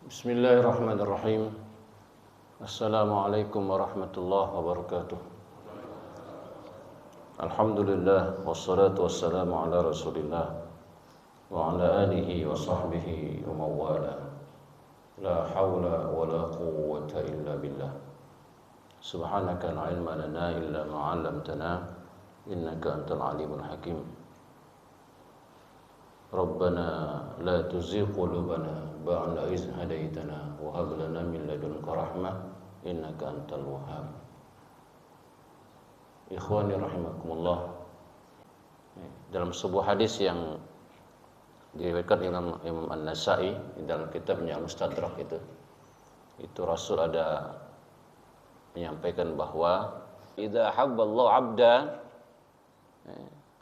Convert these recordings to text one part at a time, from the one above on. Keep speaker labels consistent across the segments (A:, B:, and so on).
A: Bismillahirrahmanirrahim. Assalamualaikum warahmatullahi wabarakatuh. Alhamdulillah wassalatu wassalamu ala Rasulillah wa ala alihi wa sahbihi wa mawala. La hawla wa la quwwata illa billah. Subhanaka la ilma lana illa ma 'allamtana innaka antal alimul hakim. Rabbana la tuzigh qulubana ba'da idh hadaitana wa hab lana min ladunka rahmah innaka antal wahhab. Ikhwani rahimakumullah. Dalam sebuah hadis yang diriwayatkan Imam An-Nasa'i dalam kitabnya Al-Mustadrak itu Rasul ada menyampaikan bahwa idza habballahu 'abda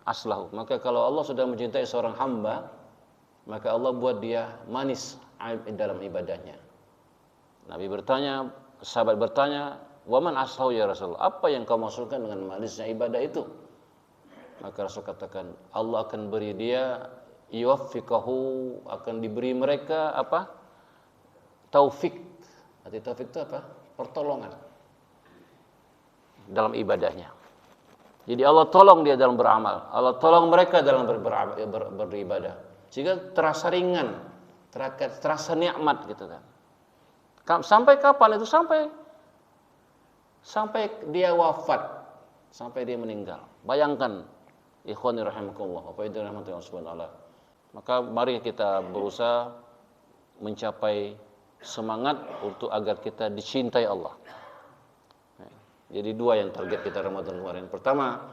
A: aslahu, maka kalau Allah sudah mencintai seorang hamba, maka Allah buat dia manis dalam ibadahnya. Nabi bertanya, sahabat bertanya, "Waman aslahu ya Rasul? Apa yang kau maksudkan dengan manisnya ibadah itu?" Maka Rasul katakan, Allah akan beri dia yuwaffiqahu, akan diberi mereka apa? Taufik. Arti taufik itu apa? Pertolongan dalam ibadahnya. Jadi Allah tolong dia dalam beramal, Allah tolong mereka dalam beribadah, sehingga terasa ringan, terasa nikmat gitu kan. Sampai kapan itu? Sampai dia wafat, sampai dia meninggal. Bayangkan, ikhwani rahimakumullah, apa itu rahmatullah subhanahu wa ta'ala. Maka mari kita berusaha mencapai semangat untuk agar kita dicintai Allah. Jadi dua yang target kita Ramadan kemarin. Pertama,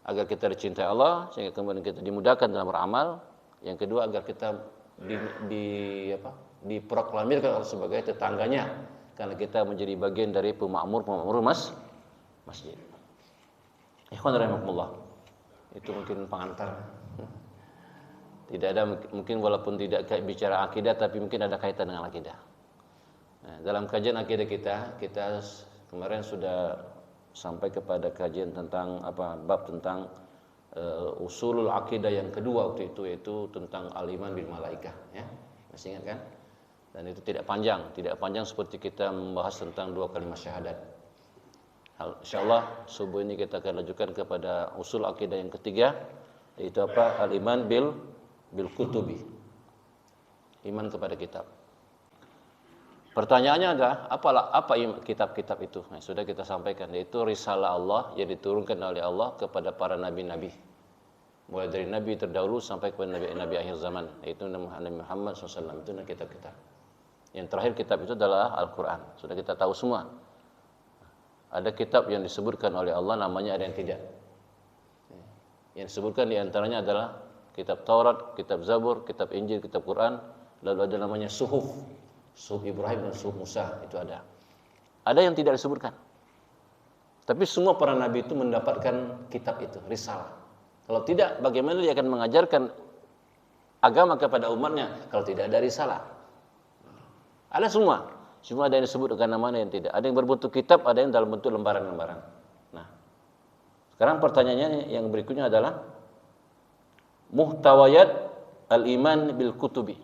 A: agar kita dicintai Allah sehingga kemudian kita dimudahkan dalam beramal. Yang kedua, agar kita diproklamirkan sebagai tetangganya karena kita menjadi bagian dari pemakmur masjid. Ikhwan rahimakumullah. Itu mungkin pengantar. Tidak ada, mungkin walaupun tidak bicara akidah, tapi mungkin ada kaitan dengan akidah. Nah, dalam kajian akidah kita kemarin sudah sampai kepada kajian tentang bab tentang usulul akidah yang kedua waktu itu, yaitu tentang al-iman bil malaikah, ya. Masih ingat kan? Dan itu tidak panjang seperti kita membahas tentang dua kalimat syahadat. Insyaallah subuh ini kita akan lanjutkan kepada usul akidah yang ketiga, yaitu apa? Al-iman bil kutubi. Iman kepada kitab. Pertanyaannya adalah apa kitab-kitab itu? Nah, sudah kita sampaikan, yaitu risalah Allah yang diturunkan oleh Allah kepada para nabi-nabi. Mulai dari nabi terdahulu sampai kepada nabi akhir zaman, yaitu Nabi Muhammad SAW. Itu kitab-kitab. Yang terakhir kitab itu adalah Al-Quran. Sudah kita tahu semua. Ada kitab yang disebutkan oleh Allah, namanya ada yang tidak. Yang disebutkan diantaranya adalah kitab Taurat, kitab Zabur, kitab Injil, kitab Quran. Lalu ada namanya Suhuf Ibrahim dan Suhuf Musa, itu ada. Ada yang tidak disebutkan. Tapi semua para nabi itu mendapatkan kitab itu, risalah. Kalau tidak, bagaimana dia akan mengajarkan agama kepada umatnya kalau tidak ada risalah? Ada semua. Cuma ada yang disebut dengan nama, yang tidak. Ada yang berbentuk kitab, ada yang dalam bentuk lembaran-lembaran. Nah, sekarang pertanyaannya yang berikutnya adalah muhtawayat al-iman bil kutubi.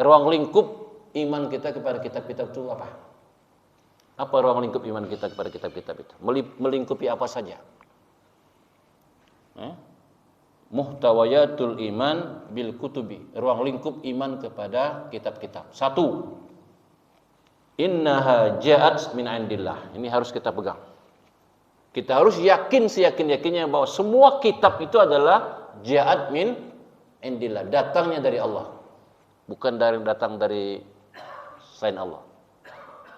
A: Ruang lingkup iman kita kepada kitab-kitab itu apa? Apa ruang lingkup iman kita kepada kitab-kitab itu? Melingkupi apa saja? Muhtawayatul iman bil kutubi. Ruang lingkup iman kepada kitab-kitab. Satu, innaha ja'at min indillah. Ini harus kita pegang. Kita harus yakin seyakin-yakinnya bahwa semua kitab itu adalah ja'at min indillah, datangnya dari Allah. Bukan datang dari selain Allah.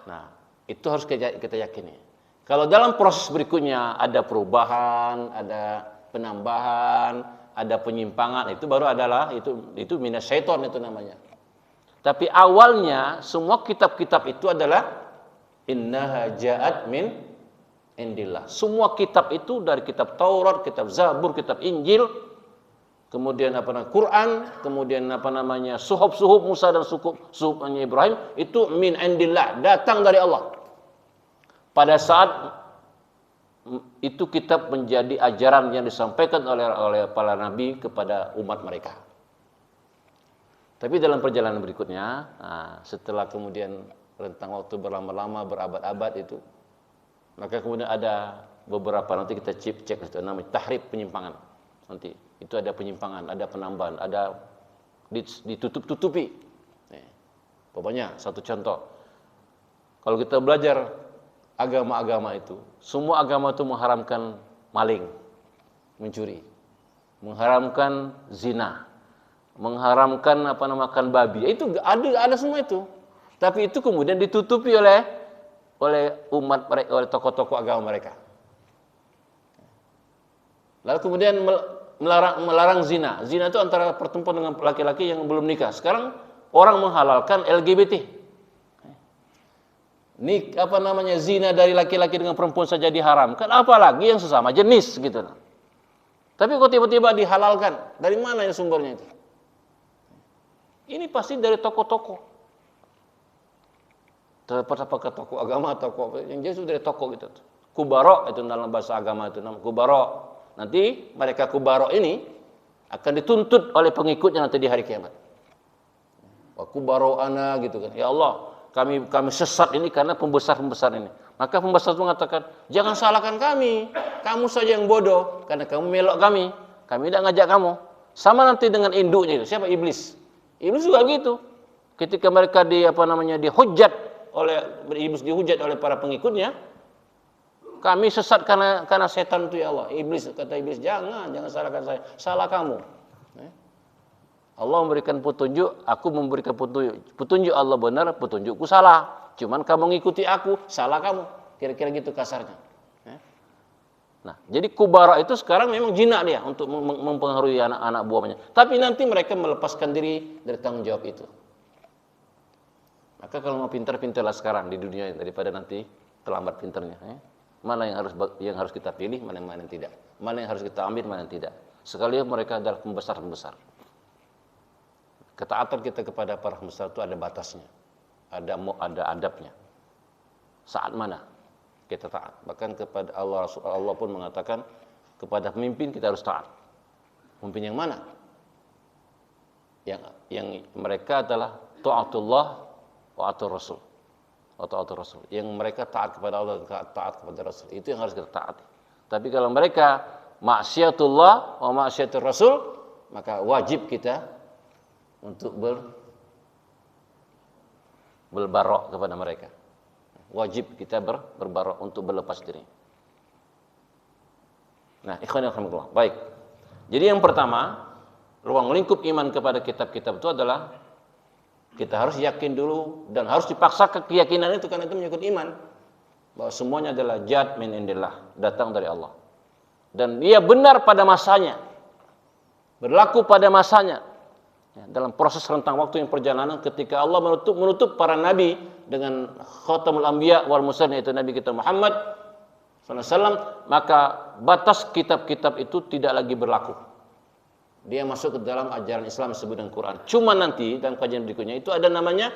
A: Nah, itu harus kita yakini. Kalau dalam proses berikutnya ada perubahan, ada penambahan, ada penyimpangan, itu baru adalah itu minas syaiton itu namanya. Tapi awalnya semua kitab-kitab itu adalah innaha ja'at min indillah. Semua kitab itu dari kitab Taurat, kitab Zabur, kitab Injil, kemudian Quran, kemudian suhuf Musa dan suhufnya Ibrahim, itu min indillah, datang dari Allah. Pada saat itu kitab menjadi ajaran yang disampaikan oleh para nabi kepada umat mereka. Tapi dalam perjalanan berikutnya, setelah kemudian rentang waktu berlama-lama, berabad-abad itu, maka kemudian ada beberapa, nanti kita cek itu namanya tahrif, penyimpangan. Nanti itu ada penyimpangan, ada penambahan, ada ditutup-tutupi. Pokoknya satu contoh, kalau kita belajar agama-agama itu, semua agama itu mengharamkan maling, mencuri, mengharamkan zina, mengharamkan makan babi. Itu ada semua itu. Tapi itu kemudian ditutupi oleh umat mereka, oleh tokoh-tokoh agama mereka. Lalu kemudian melarang zina. Zina itu antara perempuan dengan laki-laki yang belum nikah. Sekarang orang menghalalkan LGBT. Zina dari laki-laki dengan perempuan saja diharamkan, apalagi yang sesama jenis gitu. Tapi kok tiba-tiba dihalalkan? Dari mana ini sumbernya itu? Ini pasti dari tokoh-tokoh. Apakah tokoh agama, tokoh yang jelas itu dari tokoh gitu. Kubaro itu dalam bahasa agama itu nama kubaro. Nanti mereka kubaro ini akan dituntut oleh pengikutnya nanti di hari kiamat. Wa kubaro ana gitu kan. Ya Allah, kami sesat ini karena pembesar-pembesar ini. Maka pembesar itu mengatakan, jangan salahkan kami. Kamu saja yang bodoh karena kamu melok kami. Kami tidak ngajak kamu. Sama nanti dengan induknya itu. Siapa? Iblis. Iblis juga begitu. Ketika mereka dihujat oleh para pengikutnya, kami sesat karena setan itu ya Allah. Kata Iblis, jangan salahkan saya. Salah kamu. Allah memberikan petunjuk, aku memberikan petunjuk. Petunjuk Allah benar, petunjukku salah. Cuman kamu ngikuti aku, salah kamu. Kira-kira gitu kasarnya. Nah, jadi kubara itu sekarang memang jinak dia untuk mempengaruhi anak-anak buahnya. Tapi nanti mereka melepaskan diri dari tanggung jawab itu. Maka kalau mau pintar-pintarlah sekarang di dunia ini daripada nanti terlambat pintarnya. Mana yang harus kita pilih, mana yang tidak. Mana yang harus kita ambil, mana yang tidak. Sekali mereka adalah pembesar-pembesar. Ketaatan kita kepada para pembesar itu ada batasnya. Ada adabnya. Saat mana kita taat? Bahkan kepada Allah pun mengatakan kepada pemimpin kita harus taat. Pemimpin yang mana? Yang mereka adalah taatullah wa atur rasul. Atau Rasul. Yang mereka taat kepada Allah, taat kepada Rasul. Itu yang harus kita taati. Tapi kalau mereka maksiatullah wa maksiatur Rasul, maka wajib kita untuk berbarok kepada mereka. Wajib kita berbarok untuk berlepas diri. Nah, ikhwan alhamdulillah. Baik. Jadi yang pertama, ruang lingkup iman kepada kitab-kitab itu adalah kita harus yakin dulu dan harus dipaksa keyakinan itu karena itu menyangkut iman bahwa semuanya adalah jad min indillah, datang dari Allah. Dan dia benar pada masanya. Berlaku pada masanya. Dalam proses rentang waktu yang perjalanan ketika Allah menutup para nabi dengan khatamul anbiya wal mursalin, yaitu nabi kita Muhammad SAW, maka batas kitab-kitab itu tidak lagi berlaku. Dia masuk ke dalam ajaran Islam disebut dengan Quran. Cuma nanti dalam kajian berikutnya itu ada namanya,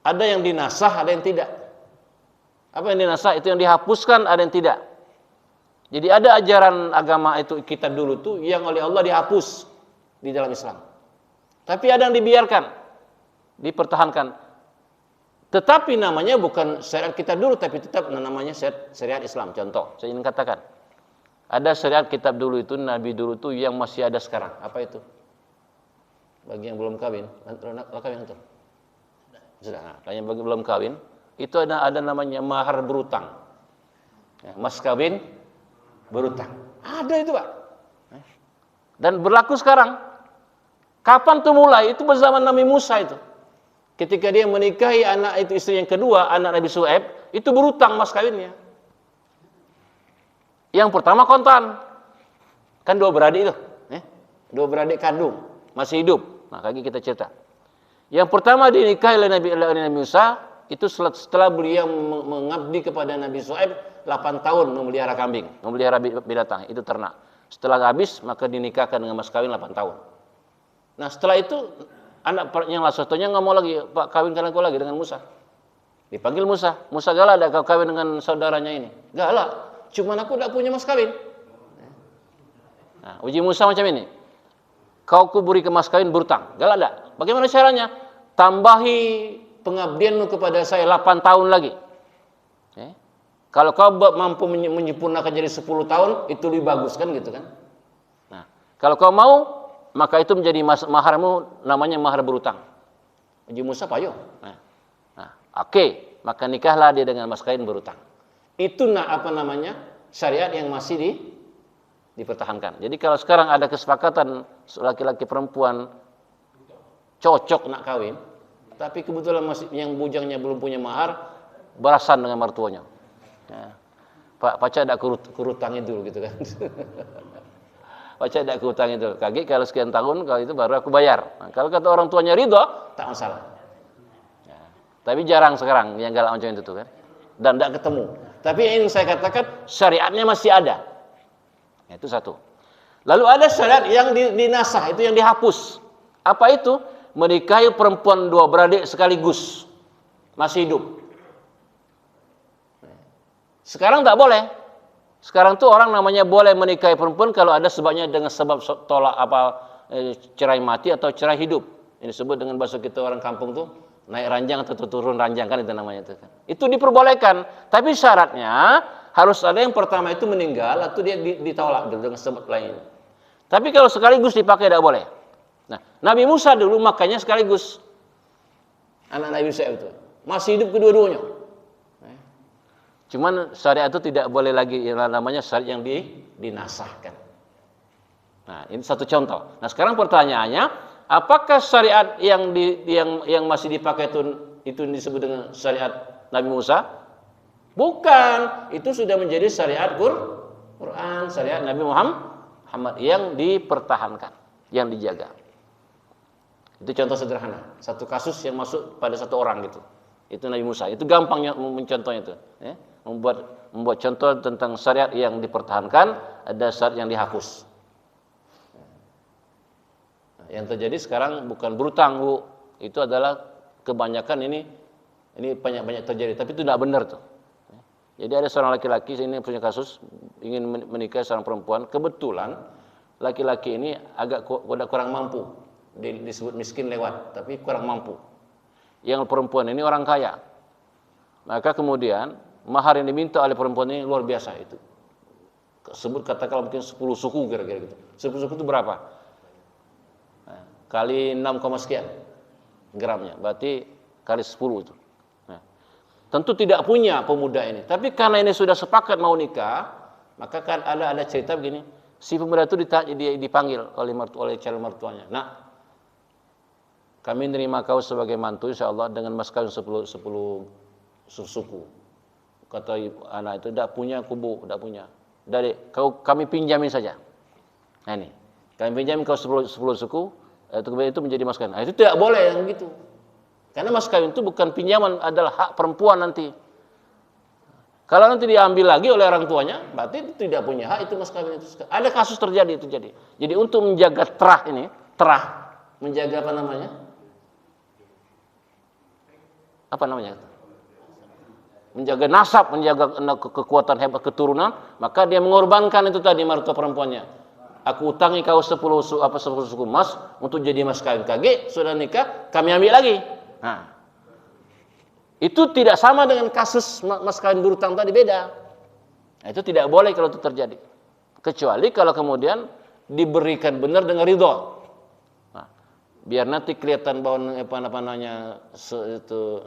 A: ada yang dinasah, ada yang tidak. Apa yang dinasah? Itu yang dihapuskan, ada yang tidak. Jadi ada ajaran agama itu kitab dulu tuh yang oleh Allah dihapus di dalam Islam. Tapi ada yang dibiarkan, dipertahankan. Tetapi namanya bukan syariat kitab dulu, tapi tetap namanya syariat Islam. Contoh, saya ingin katakan. Ada syariat kitab dulu itu, nabi dulu itu yang masih ada sekarang. Apa itu? Bagi yang belum kawin, kawin itu. Sudah. Nah, yang bagi belum kawin, itu ada namanya mahar berutang. Mas kawin berutang. Ada itu, Pak. Dan berlaku sekarang. Kapan tuh mulai? Itu berzaman Nabi Musa itu. Ketika dia menikahi anak itu istri yang kedua, anak Nabi Syuaib, itu berutang mas kawinnya. Yang pertama kontan. Kan dua beradik itu. Dua beradik kandung. Masih hidup. Nah, lagi kita cerita. Yang pertama dinikahi oleh Nabi Musa, itu setelah beliau mengabdi kepada Nabi Syuaib 8 tahun memelihara kambing, memelihara binatang, itu ternak. Setelah habis, maka dinikahkan dengan mas kawin 8 tahun. Nah, setelah itu anak yang satunya nggak mau lagi, Pak, kawinkan aku lagi dengan Musa. Dipanggil Musa. Musa, galak ada kau kawin dengan saudaranya ini? Galak. Cuman aku tidak punya mas kawin. Nah, uji Musa macam ini. Kau kuburi ke mas kawin berutang. Galak tak? Bagaimana caranya? Tambahi pengabdianmu kepada saya 8 tahun lagi. Kalau kau mampu menyempurnakan jadi 10 tahun, itu lebih bagus kan gitu kan. Nah, kalau kau mau, maka itu menjadi maharmu, namanya mahar berutang. Haji Musa payo. Oke, maka nikahlah dia dengan mas kawin berutang. Itu syariat yang masih dipertahankan. Jadi kalau sekarang ada kesepakatan laki-laki perempuan cocok nak kawin, tapi kebetulan masih yang bujangnya belum punya mahar, berasan dengan mertuanya. Pak pacar ada kurutangin dulu gitu kan. Pacar ada kurutangin dulu. Kaki kalau sekian tahun, kalau itu baru aku bayar. Nah, kalau kata orang tuanya ridho, tak masalah. Tapi jarang sekarang yang galak macam itu tuh kan. Dan tidak ketemu. Tapi yang saya katakan syariatnya masih ada. Itu satu. Lalu ada syariat yang dinasah, itu yang dihapus. Apa itu? Menikahi perempuan dua beradik sekaligus masih hidup. Sekarang tak boleh. Sekarang tuh orang namanya boleh menikahi perempuan kalau ada sebabnya dengan sebab tolak cerai mati atau cerai hidup. Ini disebut dengan bahasa kita orang kampung tuh naik ranjang atau turun ranjang kan itu namanya itu kan. Itu diperbolehkan, tapi syaratnya harus ada yang pertama itu meninggal atau dia ditolak dengan sebab lain. Tapi kalau sekaligus dipakai tidak boleh. Nah, Nabi Musa dulu makanya sekaligus. Anak Nabi Musa itu masih hidup kedua-duanya. Cuman syariat itu tidak boleh lagi yang namanya syariat yang dinasahkan. Nah, ini satu contoh. Nah, sekarang pertanyaannya, apakah syariat yang masih dipakai itu disebut dengan syariat Nabi Musa? Bukan, itu sudah menjadi syariat Quran, syariat Nabi Muhammad yang dipertahankan, yang dijaga. Itu contoh sederhana, satu kasus yang masuk pada satu orang gitu. Itu Nabi Musa. Itu gampangnya mencontohnya itu, ya. Membuat contoh tentang syariat yang dipertahankan, ada syariat yang dihapus. Nah, yang terjadi sekarang bukan berutang, Bu. Itu adalah kebanyakan ini banyak terjadi, tapi itu tidak benar tuh. Jadi ada seorang laki-laki, ini punya kasus ingin menikah seorang perempuan, kebetulan laki-laki ini agak kurang mampu, disebut miskin lewat, tapi kurang mampu. Yang perempuan ini orang kaya. Maka kemudian mahar yang diminta oleh perempuan ini luar biasa itu. Sebut katakanlah mungkin 10 suku kira-kira gitu. 10 suku itu berapa? Nah, kali 6, sekian gramnya. Berarti kali 10 itu. Nah, tentu tidak punya pemuda ini. Tapi karena ini sudah sepakat mau nikah, maka kan ada cerita begini. Si pemuda itu dipanggil oleh calon mertuanya. Nah, kami menerima kau sebagai mantu insyaallah dengan mas kawin 10 suku. Kata anak itu, tidak punya kubu, tidak punya. Dari kami pinjamin saja. Nah ini, kami pinjamin kau 10 suku, itu menjadi mas kawin. Nah, itu tidak boleh yang gitu. Karena mas kawin itu bukan pinjaman, adalah hak perempuan nanti. Kalau nanti diambil lagi oleh orang tuanya, berarti itu tidak punya hak itu mas kawin itu. Ada kasus terjadi itu jadi. Jadi untuk menjaga menjaga apa namanya? Menjaga nasab, menjaga kekuatan hebat keturunan, maka dia mengorbankan itu tadi mertua perempuannya. Aku utangi kau 10 suku emas untuk jadi mas kawin. Kage sudah nikah, kami ambil lagi. Nah, itu tidak sama dengan kasus mas kawin berutang tadi, beda. Nah, itu tidak boleh kalau itu terjadi. Kecuali kalau kemudian diberikan benar dengan ridho. Nah, biar nanti kelihatan bahwa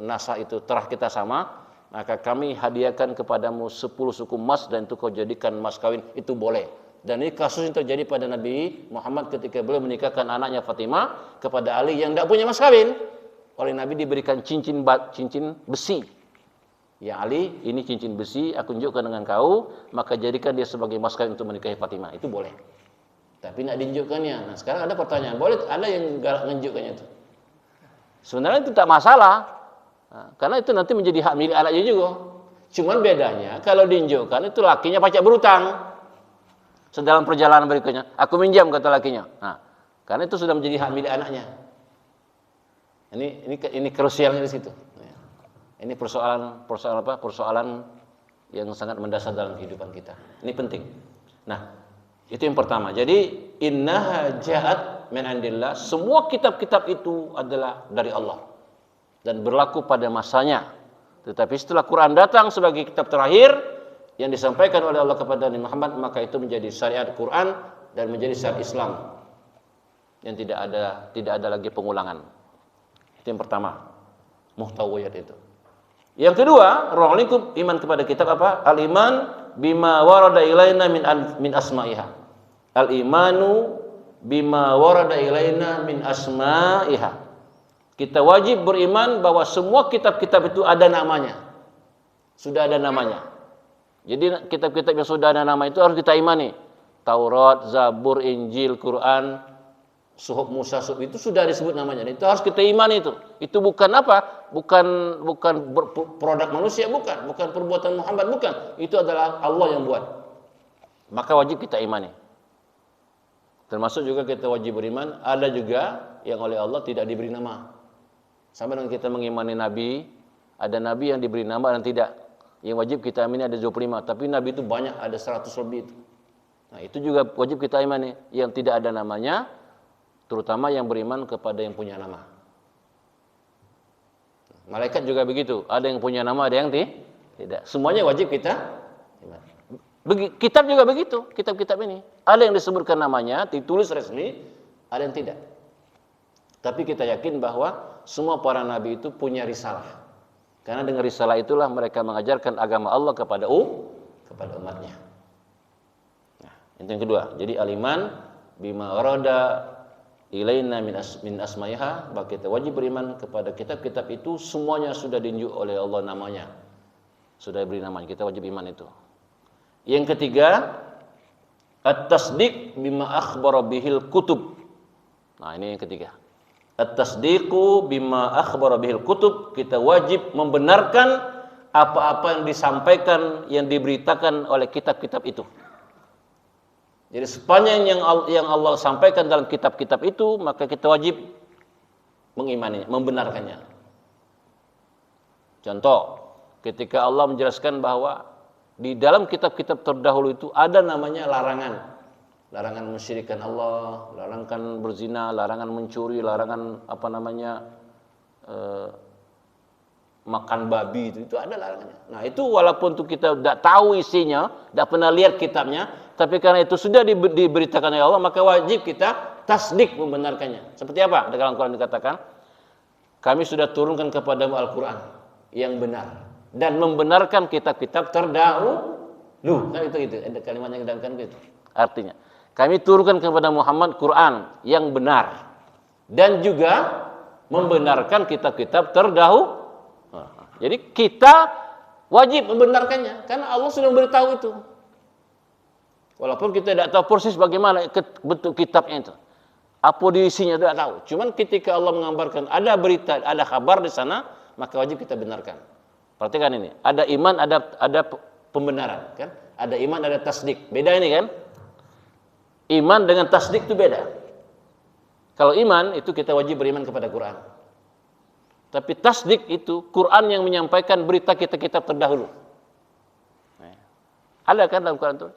A: nasah itu terah kita sama. Maka kami hadiahkan kepadamu 10 suku emas dan itu kau jadikan mas kawin, itu boleh. Dan ini kasus yang terjadi pada Nabi Muhammad ketika beliau menikahkan anaknya Fatimah kepada Ali yang tidak punya mas kawin. Oleh Nabi diberikan cincin besi. Ya Ali, ini cincin besi, aku tunjukkan dengan kau, maka jadikan dia sebagai mas kawin untuk menikahi Fatimah. Itu boleh. Tapi tidak ditunjukkannya. Nah, sekarang ada pertanyaan, boleh ada yang galak menunjukkannya itu? Sebenarnya itu tak masalah. Nah, karena itu nanti menjadi hak milik anaknya juga. Cuman bedanya kalau diinjukkan itu lakinya pacak berutang. Sedalam perjalanan berikutnya, aku minjam kata lakinya. Nah, karena itu sudah menjadi hak milik anaknya. Ini krusialnya di situ. Ini persoalan yang sangat mendasar dalam kehidupan kita. Ini penting. Nah, itu yang pertama. Jadi innaha ja'at min indillah, semua kitab-kitab itu adalah dari Allah dan berlaku pada masanya. Tetapi setelah Quran datang sebagai kitab terakhir yang disampaikan oleh Allah kepada Nabi Muhammad, maka itu menjadi syariat Quran dan menjadi syariat Islam yang tidak ada lagi pengulangan. Itu yang pertama, muhtawiyat itu. Yang kedua, ruang lingkup iman kepada kitab apa? Al-iman bima warada ilaina min asma'iha. Al-imanu bima warada ilaina min asma'iha. Kita wajib beriman bahwa semua kitab-kitab itu ada namanya. Sudah ada namanya. Jadi kitab-kitab yang sudah ada nama itu harus kita imani. Taurat, Zabur, Injil, Quran, Suhuf Musa, Suhuf itu sudah disebut namanya. Itu harus kita imani itu. Itu bukan apa? Bukan produk manusia, bukan perbuatan Muhammad, bukan. Itu adalah Allah yang buat. Maka wajib kita imani. Termasuk juga kita wajib beriman, ada juga yang oleh Allah tidak diberi nama. Sama dengan kita mengimani nabi, ada nabi yang diberi nama dan tidak. Yang wajib kita imani ada 25, tapi nabi itu banyak, ada 100 lebih itu. Nah, itu juga wajib kita imani. Yang tidak ada namanya, terutama yang beriman kepada yang punya nama. Malaikat juga begitu, ada yang punya nama, ada yang tidak. Semuanya wajib kita imani. Kitab juga begitu, kitab-kitab ini. Ada yang disebutkan namanya, ditulis resmi, ada yang tidak. Tapi kita yakin bahwa semua para nabi itu punya risalah. Karena dengan risalah itulah mereka mengajarkan agama Allah kepada umatnya. Nah, itu yang kedua. Jadi al-iman bima warada ilaina min asma'iha, bahwa kita wajib beriman kepada kitab-kitab itu semuanya sudah diunjuk oleh Allah namanya. Sudah diberi namanya, kita wajib iman itu. Yang ketiga, at-tasdiq bima akhbara bihil kutub. Nah, ini yang ketiga. At-tasdiqu bima akhbara bihil kutub, kita wajib membenarkan apa-apa yang disampaikan, yang diberitakan oleh kitab-kitab itu. Jadi sepanjang yang Allah sampaikan dalam kitab-kitab itu, maka kita wajib mengimaninya, membenarkannya. Contoh, ketika Allah menjelaskan bahwa di dalam kitab-kitab terdahulu itu ada namanya larangan. Larangan mensyirikkan Allah, larangan berzina, larangan mencuri, larangan makan babi, itu ada larangannya. Nah, itu walaupun itu kita tidak tahu isinya, tidak pernah lihat kitabnya, tapi karena itu sudah diberitakan oleh Allah, maka wajib kita tasdik, membenarkannya. Seperti apa? Dalam Al-Quran dikatakan, kami sudah turunkan kepadamu Al-Quran yang benar dan membenarkan kitab-kitab terdahulu. Kan itu ada kalimat yang dikatakan itu. Artinya, kami turunkan kepada Muhammad Quran yang benar dan juga membenarkan kitab-kitab terdahulu. Jadi kita wajib membenarkannya karena Allah sudah memberitahu itu. Walaupun kita tidak tahu persis bagaimana bentuk kitabnya itu, apa isinya tidak tahu. Cuman ketika Allah mengabarkan ada berita, ada kabar di sana, maka wajib kita benarkan. Perhatikan ini, ada iman, ada pembenaran, kan? Ada iman, ada tasdik. Beda ini kan? Iman dengan tasdik itu beda. Kalau iman itu kita wajib beriman kepada Quran. Tapi tasdik itu Quran yang menyampaikan berita kitab-kitab terdahulu. Ada kan dalam Quran itu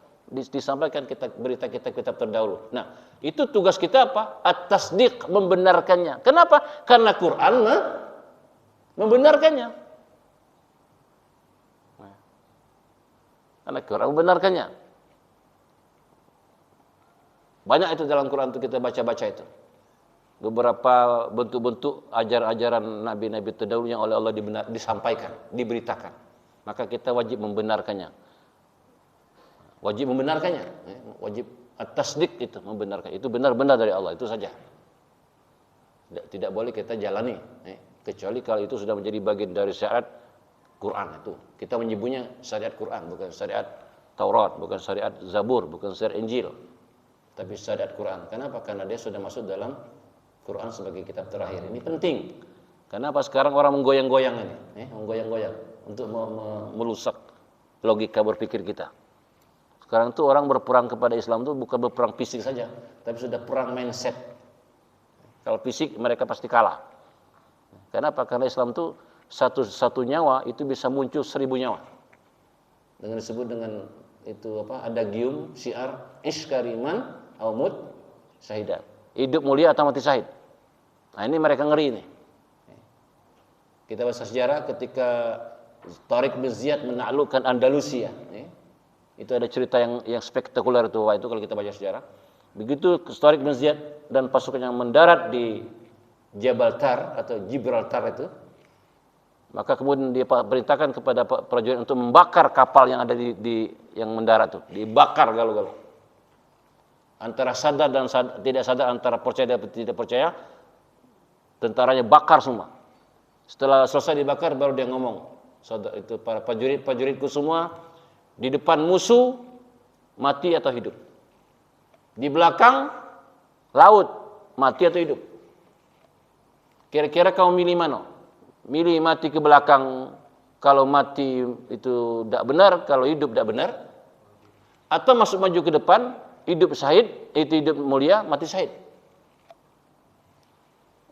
A: disampaikan berita kitab-kitab terdahulu. Nah, itu tugas kita apa? At-tasdiq, membenarkannya. Kenapa? Karena Quran membenarkannya. Karena Quran membenarkannya. Banyak itu dalam Quran itu kita baca-baca itu. Beberapa bentuk-bentuk ajaran nabi-nabi terdahulu yang oleh Allah disampaikan, diberitakan. Maka kita wajib membenarkannya. Wajib membenarkannya. Wajib at-tasdiq itu membenarkan. Itu benar-benar dari Allah, itu saja. Tidak boleh kita jalani. Kecuali kalau itu sudah menjadi bagian dari syariat Quran itu. Kita menyebutnya syariat Quran, bukan syariat Taurat, bukan syariat Zabur, bukan syariat Injil. Tapi syariat Quran. Kenapa? Karena dia sudah masuk dalam Quran sebagai kitab terakhir. Ini penting. Kenapa sekarang orang menggoyang-goyang ini? Menggoyang-goyang untuk merusak logika berpikir kita. Sekarang tuh orang berperang kepada Islam tuh bukan berperang fisik saja, tapi sudah perang mindset. Kalau fisik mereka pasti kalah. Kenapa? Karena Islam tuh satu nyawa itu bisa muncul 1000 nyawa. Dengan disebut dengan itu adagium syiar iskariman aumut syahidat. hidup mulia atau mati syahid. Nah, ini mereka ngeri ini. Kita baca sejarah ketika Tariq bin Ziyad menaklukkan Andalusia. Itu ada cerita yang spektakuler itu kalau kita baca sejarah. Begitu Tariq bin Ziyad dan pasukan yang mendarat di Gibraltar atau Gibraltar itu, maka kemudian dia perintahkan kepada prajurit untuk membakar kapal yang ada di yang mendarat itu, dibakar galau-galau. Antara sadar dan tidak sadar, antara percaya dan tidak percaya, tentaranya bakar semua. Setelah selesai dibakar baru dia ngomong, saudara itu para prajuritku semua di depan musuh mati atau hidup. Di belakang laut mati atau hidup. Kira-kira kamu milih mana? Milih mati ke belakang kalau mati itu tidak benar, kalau hidup tidak benar, atau masuk maju ke depan, hidup syahid, itu hidup mulia, mati syahid.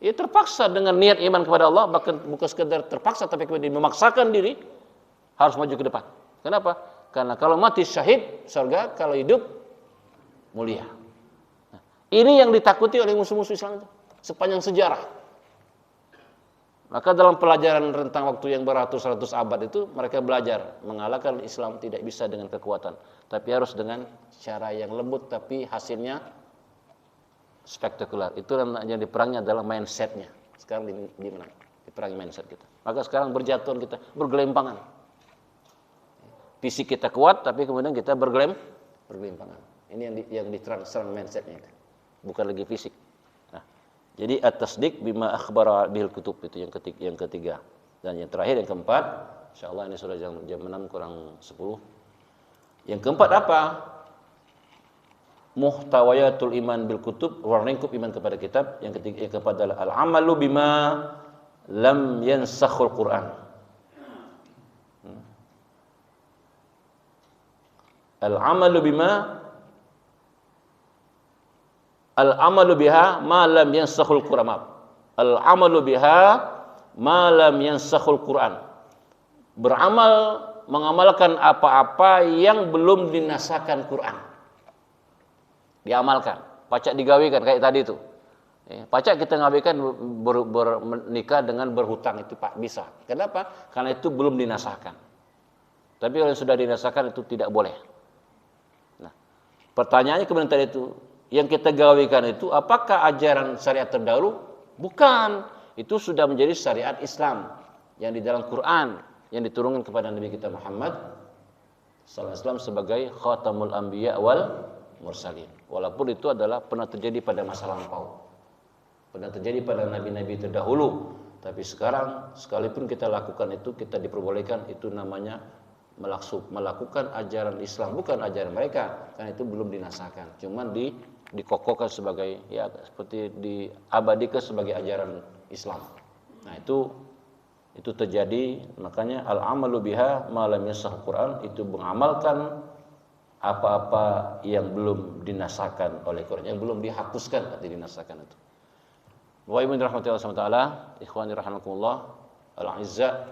A: Ia terpaksa dengan niat iman kepada Allah, bahkan bukan sekedar terpaksa tapi kemudian memaksakan diri harus maju ke depan. Kenapa? Karena kalau mati syahid surga, kalau hidup mulia. Nah, ini yang ditakuti oleh musuh-musuh Islam itu sepanjang sejarah. Maka dalam pelajaran rentang waktu yang beratus-ratus abad itu mereka belajar mengalahkan Islam tidak bisa dengan kekuatan, tapi harus dengan cara yang lembut tapi hasilnya spektakuler. Itu yang diperangnya adalah mindsetnya. Sekarang dimenang, diperangi mindset kita. Maka sekarang berjatuhan kita, bergelimpangan. Fisik kita kuat, tapi kemudian kita bergelimpangan. Ini yang serang mindsetnya, bukan lagi fisik. Nah, jadi at-tasdiq bima akhbara bihil kutub itu yang ketiga. Dan yang terakhir yang keempat, insyaallah ini sudah jam 6 kurang 10. Yang keempat apa? Muhtawayatul iman bil kutub, ruang lingkup iman kepada kitab. Yang keempat adalah al-amalu bima lam yansakhul Quran. Al-amalu biha ma lam yansakhul Quran. Al-amalu biha ma lam yansakhul Quran. Beramal, mengamalkan apa-apa yang belum dinasahkan Quran. Diamalkan, pacak digawikan kayak tadi itu. Pacak kita ngawikan menikah dengan berhutang itu Pak bisa. Kenapa? Karena itu belum dinasahkan. Tapi kalau sudah dinasahkan itu tidak boleh. Nah, pertanyaannya kemudian tadi itu, yang kita gawikan itu apakah ajaran syariat terdahulu? Bukan. Itu sudah menjadi syariat Islam yang di dalam Quran yang diturunkan kepada Nabi kita Muhammad sallallahu alaihi wasallam sebagai khatamul anbiya wal mursalin. Walaupun itu adalah pernah terjadi pada masa lampau, pernah terjadi pada nabi-nabi terdahulu, tapi sekarang sekalipun kita lakukan itu, kita diperbolehkan, itu namanya melakukan ajaran Islam, bukan ajaran mereka, karena itu belum dinasahkan, cuman dikokohkan sebagai, ya seperti diabadikan sebagai ajaran Islam. Nah itu terjadi, makanya al-amalu biha ma lam yansakh Quran, itu mengamalkan apa-apa yang belum dinasahkan oleh Quran, yang belum dihapuskan atau dinasahkan itu. Wa ibn rahmatillah subhanahu wa ta'ala, ikhwani rahimakumullah, al-izza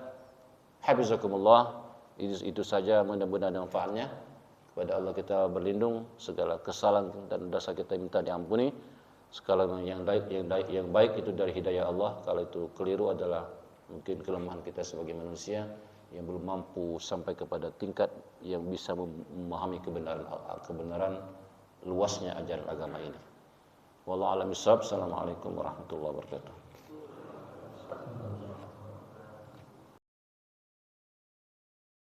A: hafizakumullah. Itu saja, mudah-mudahan manfaatnya. Kepada Allah kita berlindung, segala kesalahan dan dosa kita minta diampuni. Segala yang baik itu dari hidayah Allah. Kalau itu keliru adalah mungkin kelemahan kita sebagai manusia yang belum mampu sampai kepada tingkat yang bisa memahami kebenaran luasnya ajaran agama ini. Wallahu a'lam bishawab. Assalamualaikum warahmatullahi wabarakatuh.